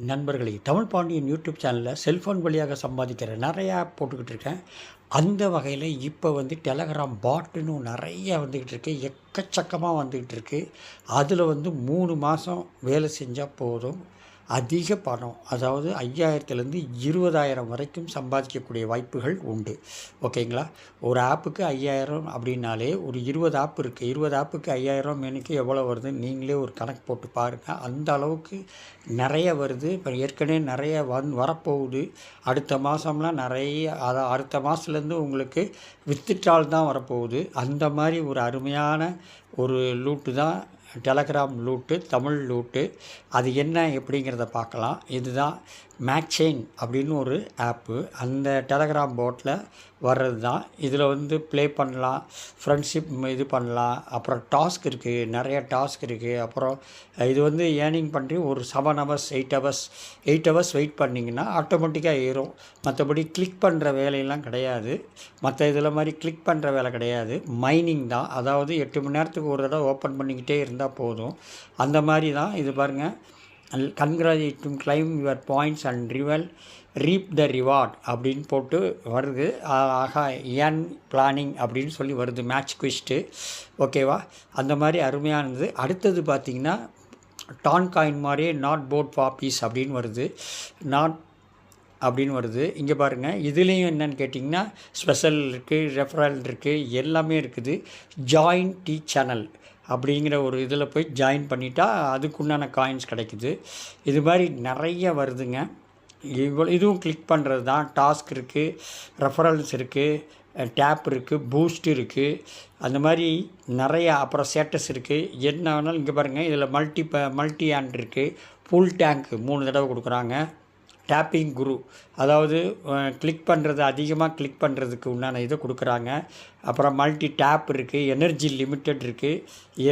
நண்பர்களே, தமிழ் பாண்டியன் யூடியூப் சேனலில் செல்ஃபோன் வழியாக சம்பாதிக்கிற நிறையா ஆப் போட்டுக்கிட்டு இருக்கேன். அந்த வகையில் இப்போ வந்து டெலகிராம் பாட்டுன்னு நிறைய வந்துக்கிட்டு இருக்கு, எக்கச்சக்கமாக வந்துக்கிட்டு இருக்கு. அதில் வந்து 3 மாதம் வேலை செஞ்சால் போதும், அதிக பணம், அதாவது 5000லேருந்து 20,000 வரைக்கும் சம்பாதிக்கக்கூடிய வாய்ப்புகள் உண்டு. ஓகேங்களா? ஒரு ஆப்புக்கு 5000 அப்படின்னாலே ஒரு 20 ஆப் இருக்குது. 20 ஆப்புக்கு 5000 எனக்கு எவ்வளோ வருதுன்னு நீங்களே ஒரு கணக்கு போட்டு பாருங்கள். அந்த அளவுக்கு நிறைய வருது. இப்போ ஏற்கனவே நிறைய வரப்போகுது. அடுத்த மாதம்லாம் நிறைய, அதான் அடுத்த மாதத்துலேருந்து உங்களுக்கு வித்துட்ரால் தான் வரப்போகுது. அந்த மாதிரி ஒரு அருமையான ஒரு லூட்டு தான் டெலகிராம் லூட்டு, தமிழ் லூட்டு. அது என்ன எப்படிங்கிறத பார்க்கலாம். இதுதான் மேக்செயின் அப்படின்னு ஒரு ஆப்பு. அந்த டெலகிராம் போட்டில் வர்றது தான். இதில் வந்து ப்ளே பண்ணலாம், ஃப்ரெண்ட்ஷிப் இது பண்ணலாம், அப்புறம் டாஸ்க் இருக்குது, நிறைய டாஸ்க் இருக்குது. அப்புறம் இது வந்து ஏர்னிங் பண்ணி ஒரு 7 ஹவர்ஸ் 8 ஹவர்ஸ் வெயிட் பண்ணிங்கன்னா ஆட்டோமேட்டிக்காக ஏறும். மற்றபடி கிளிக் பண்ணுற வேலையெல்லாம் கிடையாது. மற்ற இதில் மாதிரி கிளிக் பண்ணுற வேலை கிடையாது, மைனிங் தான். அதாவது 8 மணி நேரத்துக்கு ஒரு தடவை ஓப்பன் பண்ணிக்கிட்டே இருந்தால் போதும். அந்த மாதிரி தான் இது பாருங்கள். Congratulation claim your points and ரீப் the reward அப்படின்னு போட்டு வருது. ஆகா, ஏன் பிளானிங் அப்படின்னு சொல்லி வருது, மேட்ச் குவிஸ்ட்டு. ஓகேவா? அந்த மாதிரி அருமையானது. அடுத்தது பார்த்திங்கன்னா டான் காயின் மாதிரியே நாட் போட் பாப்பீஸ் அப்படின்னு வருது, அப்படின்னு வருது. இங்கே பாருங்கள், இதுலேயும் என்னென்னு கேட்டிங்கன்னா ஸ்பெஷல் இருக்குது, ரெஃபரல் இருக்குது, எல்லாமே இருக்குது. ஜாயின் டி சேனல் அப்படிங்கிற ஒரு இதில் போய் ஜாயின் பண்ணிட்டா அதுக்குண்டான காயின்ஸ் கிடைக்குது. இது மாதிரி நிறைய வருதுங்க. இதுவும் கிளிக் பண்ணுறது தான். டாஸ்க் இருக்குது, ரெஃபரல்ஸ் இருக்குது, டேப் இருக்குது, பூஸ்ட் இருக்குது, அந்த மாதிரி நிறையா. அப்புறம் ஸ்டேட்டஸ் இருக்குது. என்ன வேணாலும் இங்கே பாருங்கள். இதில் மல்டி ஹேண்ட் இருக்குது. ஃபுல் டேங்க் 3 தடவை கொடுக்குறாங்க. டேப்பிங் குரு, அதாவது கிளிக் பண்ணுறது, அதிகமாக கிளிக் பண்ணுறதுக்கு உண்டான இதை கொடுக்குறாங்க. அப்புறம் மல்டி டேப் இருக்குது, எனர்ஜி லிமிட்டட் இருக்குது,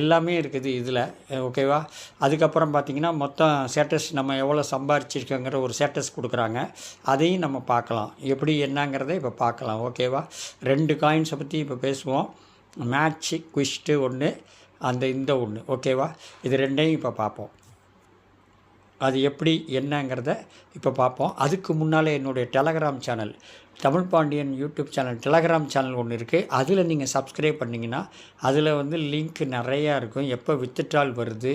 எல்லாமே இருக்குது இதில். ஓகேவா? அதுக்கப்புறம் பார்த்திங்கன்னா மொத்தம் ஸ்டேட்டஸ், நம்ம எவ்வளோ சம்பாரிச்சிருக்கோங்கிற ஒரு ஸ்டேட்டஸ் கொடுக்குறாங்க. அதையும் நம்ம பார்க்கலாம், எப்படி என்னங்கிறத இப்போ பார்க்கலாம். ஓகேவா? 2 காயின்ஸை பற்றி இப்போ பேசுவோம். மேட்ச்சு குவிஸ்ட்டு ஒன்று, இந்த ஒன்று. ஓகேவா? இது 2ஐயும் இப்போ பார்ப்போம். அது எப்படி என்னங்கிறத இப்போ பார்ப்போம். அதுக்கு முன்னால் என்னுடைய Telegram channel, Tamil Pandian YouTube channel Telegram channel ஒன்று இருக்குது. அதில் நீங்கள் சப்ஸ்கிரைப் பண்ணிங்கன்னா அதில் வந்து லிங்க் நிறையா இருக்கும். எப்போ வித்துட்ரால் வருது,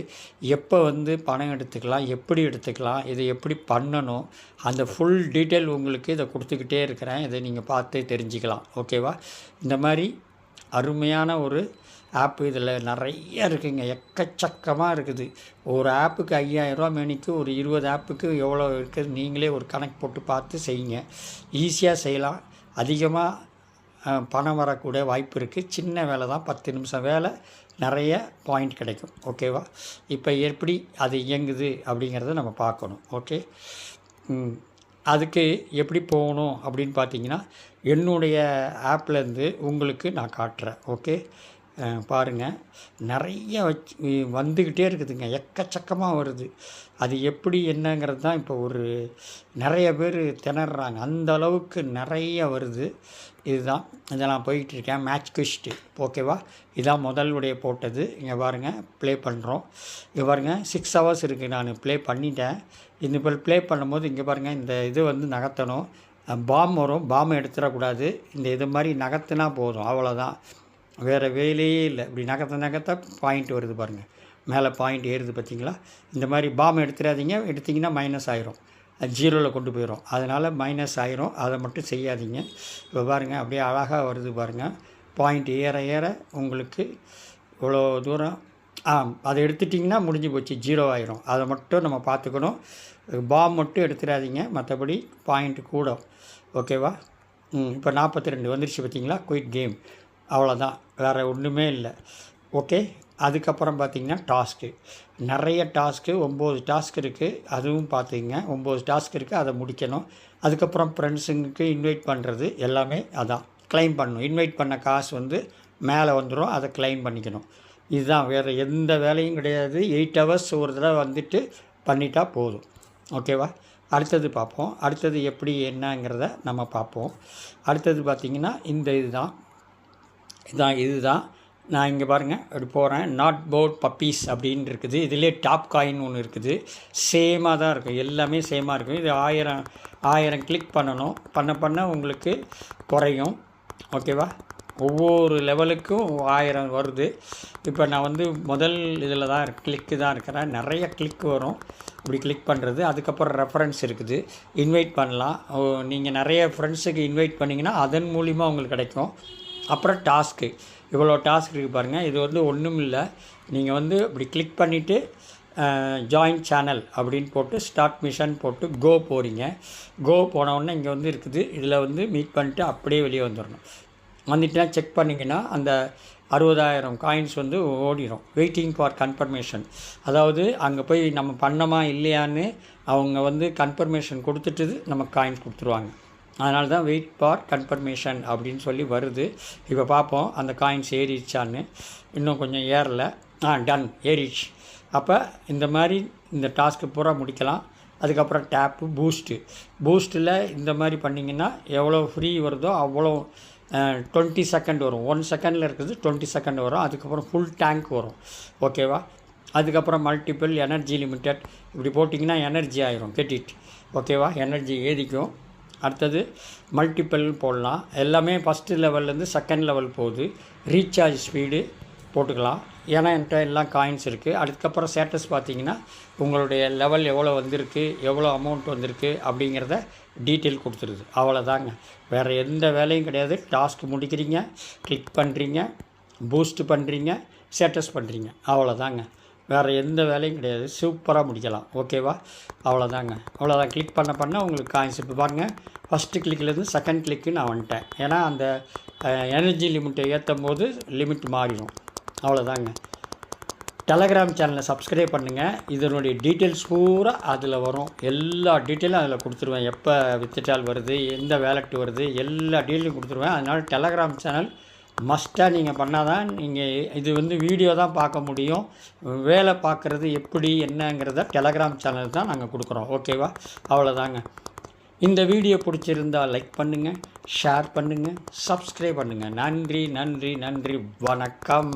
எப்போ வந்து பணம் எடுத்துக்கலாம், எப்படி எடுத்துக்கலாம், இதை எப்படி பண்ணணும், அந்த ஃபுல் டீட்டெயில் உங்களுக்கு இதை கொடுத்துக்கிட்டே இருக்கிறேன். இதை நீங்கள் பார்த்து தெரிஞ்சுக்கலாம். ஓகேவா? இந்த மாதிரி அருமையான ஒரு ஆப்பு இதில் நிறைய இருக்குதுங்க, எக்கச்சக்கமாக இருக்குது. ஒரு ஆப்புக்கு 5000 மேனிக்கு ஒரு 20 ஆப்புக்கு எவ்வளோ இருக்குது நீங்களே ஒரு கணக்கு போட்டு பார்த்து செய்யுங்க. ஈஸியாக செய்யலாம். அதிகமாக பணம் வரக்கூடிய வாய்ப்பு இருக்குது. சின்ன வேலை தான், 10 நிமிஷம் வேலை, நிறைய பாயிண்ட் கிடைக்கும். ஓகேவா? இப்போ எப்படி அது இயங்குது அப்படிங்கிறத நம்ம பார்க்கணும். ஓகே, அதுக்கு எப்படி போகணும் அப்படின்னு பார்த்தீங்கன்னா என்னுடைய ஆப்லேருந்து உங்களுக்கு நான் காட்டுறேன். ஓகே, பாருங்கள். நிறைய வந்துக்கிட்டே இருக்குதுங்க, எக்கச்சக்கமாக வருது. அது எப்படி என்னங்கிறது தான் இப்போ நிறைய பேர் திணறாங்க. அந்த அளவுக்கு நிறைய வருது. இதுதான் இதை நான் போயிட்டுருக்கேன். மேட்ச் குவிஸ்ட்டு. ஓகேவா? இதான் முதலுடைய போட்டது. இங்கே பாருங்கள், ப்ளே பண்ணுறோம். இங்கே பாருங்கள், 6 ஹவர்ஸ் இருக்குது. நான் ப்ளே பண்ணிட்டேன். இந்த இப்போ ப்ளே பண்ணும்போது இங்கே பாருங்கள், இந்த இது வந்து நகர்த்தணும். பாம் வரும், பாம் எடுத்துடக்கூடாது. இந்த இது மாதிரி நகர்த்தினா போதும், அவ்வளோதான். வேறு வேலையே இல்லை. இப்படி நகர்த்த பாயிண்ட் வருது பாருங்கள், மேலே பாயிண்ட் ஏறுது பார்த்திங்களா? இந்த மாதிரி பாம் எடுத்துடாதீங்க. எடுத்திங்கன்னா மைனஸ் ஆயிரும், அது 0ல் கொண்டு போயிடும். அதனால் மைனஸ் ஆயிரும். அதை மட்டும் செய்யாதீங்க. இப்போ பாருங்கள், அப்படியே அழகாக வருது பாருங்கள். பாயிண்ட் ஏற ஏற உங்களுக்கு இவ்வளோ தூரம். அதை எடுத்துட்டிங்கன்னா முடிஞ்சு போச்சு, 0 ஆயிரும். அதை மட்டும் நம்ம பார்த்துக்கணும். பாம் மட்டும் எடுத்துடாதீங்க, மற்றபடி பாயிண்ட் கூடும். ஓகேவா? இப்போ 42 வந்துருச்சு பார்த்திங்களா? குயிக் கேம், அவ்வளோதான், வேறு ஒன்றுமே இல்லை. ஓகே, அதுக்கப்புறம் பார்த்திங்கன்னா டாஸ்க்கு, நிறைய டாஸ்க்கு, 9 டாஸ்க் இருக்குது. அதுவும் பார்த்துங்க, 9 டாஸ்க் இருக்குது, அதை முடிக்கணும். அதுக்கப்புறம் ஃப்ரெண்ட்ஸுங்களுக்கு இன்வைட் பண்ணுறது, எல்லாமே அதான் கிளைம் பண்ணணும். இன்வைட் பண்ண காசு வந்து மேலே வந்துடும், அதை கிளைம் பண்ணிக்கணும். இதுதான், வேறு எந்த வேலையும் கிடையாது. 8 ஹவர்ஸ் ஒரு தடவை வந்துட்டு பண்ணிட்டா போதும். ஓகேவா? அடுத்தது பார்ப்போம். அடுத்தது எப்படி என்னங்கிறத நம்ம பார்ப்போம். அடுத்தது பார்த்திங்கன்னா இதுதான் நான் இங்கே பாருங்கள் அப்படி போகிறேன். நாட் போட் பப்பீஸ் அப்படின்னு இருக்குது. இதிலே டாப் காயின் ஒன்று இருக்குது. சேமாக தான் இருக்கும், எல்லாமே சேமாக இருக்கும். இது 1000 கிளிக் பண்ணணும். பண்ண உங்களுக்கு குறையும். ஓகேவா? ஒவ்வொரு லெவலுக்கும் 1000 வருது. இப்போ நான் வந்து முதல் இதில் தான் கிளிக்கு தான் இருக்கிறேன். நிறைய கிளிக் வரும் இப்படி கிளிக் பண்ணுறது. அதுக்கப்புறம் ரெஃபரன்ஸ் இருக்குது, இன்வைட் பண்ணலாம். நீங்கள் நிறைய ஃப்ரெண்ட்ஸுக்கு இன்வைட் பண்ணிங்கன்னா அதன் மூலிமா உங்களுக்கு கிடைக்கும். அப்புறம் டாஸ்க்கு, இவ்வளோ டாஸ்க் இருக்குது பாருங்கள். இது வந்து ஒன்றும் இல்லை. நீங்கள் வந்து இப்படி கிளிக் பண்ணிவிட்டு ஜாயின் சேனல் அப்படின்னு போட்டு ஸ்டார்ட் மிஷன் போட்டு கோ போகிறீங்க. கோ போனவுடனே இங்கே வந்து இருக்குது. இதில் வந்து மீட் பண்ணிட்டு அப்படியே வெளியே வந்துடணும். வந்துட்டுனா செக் பண்ணிங்கன்னா அந்த 60,000 காயின்ஸ் வந்து ஓடிடும். வெயிட்டிங் ஃபார் கன்ஃபர்மேஷன், அதாவது அங்கே போய் நம்ம பண்ணோமா இல்லையான்னு அவங்க வந்து கன்ஃபர்மேஷன் கொடுத்துட்டு நமக்கு காயின்ஸ் கொடுத்துருவாங்க. அதனால தான் வெயிட் ஃபார் கன்ஃபர்மேஷன் அப்படின்னு சொல்லி வருது. இப்போ பார்ப்போம் அந்த காயின்ஸ் ஏறிடுச்சான்னு. இன்னும் கொஞ்சம் ஏறலை. டன், ஏறிடுச்சு. அப்போ இந்த மாதிரி இந்த டாஸ்க்கு பூரா முடிக்கலாம். அதுக்கப்புறம் டேப்பு பூஸ்ட்டில் இந்த மாதிரி பண்ணிங்கன்னா எவ்வளோ ஃப்ரீ வருதோ அவ்வளோ 20 செகண்ட் வரும். 1 செகண்டில் இருக்குது 20 செகண்ட் வரும். அதுக்கப்புறம் ஃபுல் டேங்க் வரும். ஓகேவா? அதுக்கப்புறம் மல்டிபிள், எனர்ஜி லிமிட்டட் இப்படி போட்டிங்கன்னா எனர்ஜி ஆயிரும் கெட்டிட். ஓகேவா? எனர்ஜி ஏறிக்கும். அடுத்தது மல்டிபிள் போடலாம். எல்லாமே ஃபஸ்ட்டு லெவல்லேருந்து செகண்ட் லெவல் போகுது. ரீசார்ஜ் ஸ்பீடு போட்டுக்கலாம். ஏன்னா என்கிட்ட எல்லாம் காயின்ஸ் இருக்குது. அதுக்கப்புறம் ஸ்டேட்டஸ் பார்த்தீங்கன்னா உங்களுடைய லெவல் எவ்வளோ வந்திருக்கு, எவ்வளோ அமௌண்ட் வந்திருக்கு அப்படிங்கிறத டீட்டெயில் கொடுத்துருது. அவ்வளோதாங்க, வேறு எந்த வேலையும் கிடையாது. டாஸ்க் முடிக்கிறீங்க, கிளிக் பண்ணுறீங்க, பூஸ்ட்டு பண்ணுறீங்க, ஸ்டேட்டஸ் பண்ணுறீங்க, அவ்வளோதாங்க. வேறு எந்த வேலையும் கிடையாது. சூப்பராக முடிக்கலாம். ஓகேவா? அவ்வளோதாங்க. அவ்வளோதான். கிளிக் பண்ண உங்களுக்கு காயின்ஸ். இப்போ பாருங்கள், ஃபஸ்ட்டு கிளிக்லேருந்து செகண்ட் கிளிக்கு நான் வந்துட்டேன். ஏன்னா அந்த எனர்ஜி லிமிட்டை ஏற்றும் போது லிமிட் மாறிடும். அவ்வளோதாங்க. டெலகிராம் சேனலை சப்ஸ்கிரைப் பண்ணுங்கள். இதனுடைய டீட்டெயில்ஸ் பூரா அதில் வரும். எல்லா டீட்டெயிலும் அதில் கொடுத்துருவேன். எப்போ வித்ட்ரால் வருது, எந்த வேலெட் வருது, எல்லா டீட்டெயிலும் கொடுத்துருவேன். அதனால் டெலகிராம் சேனல் மஸ்ட்டாக நீங்கள் பண்ணால் தான் நீங்கள் இது வந்து வீடியோ தான் பார்க்க முடியும். வேலை பார்க்குறது எப்படி என்னங்கிறத டெலகிராம் சேனல் தான் நாங்கள் கொடுக்குறோம். ஓகேவா? அவ்வளோதாங்க. இந்த வீடியோ பிடிச்சிருந்தால் லைக் பண்ணுங்கள், ஷேர் பண்ணுங்கள், சப்ஸ்கிரைப் பண்ணுங்கள். நன்றி, நன்றி, நன்றி. வணக்கம்.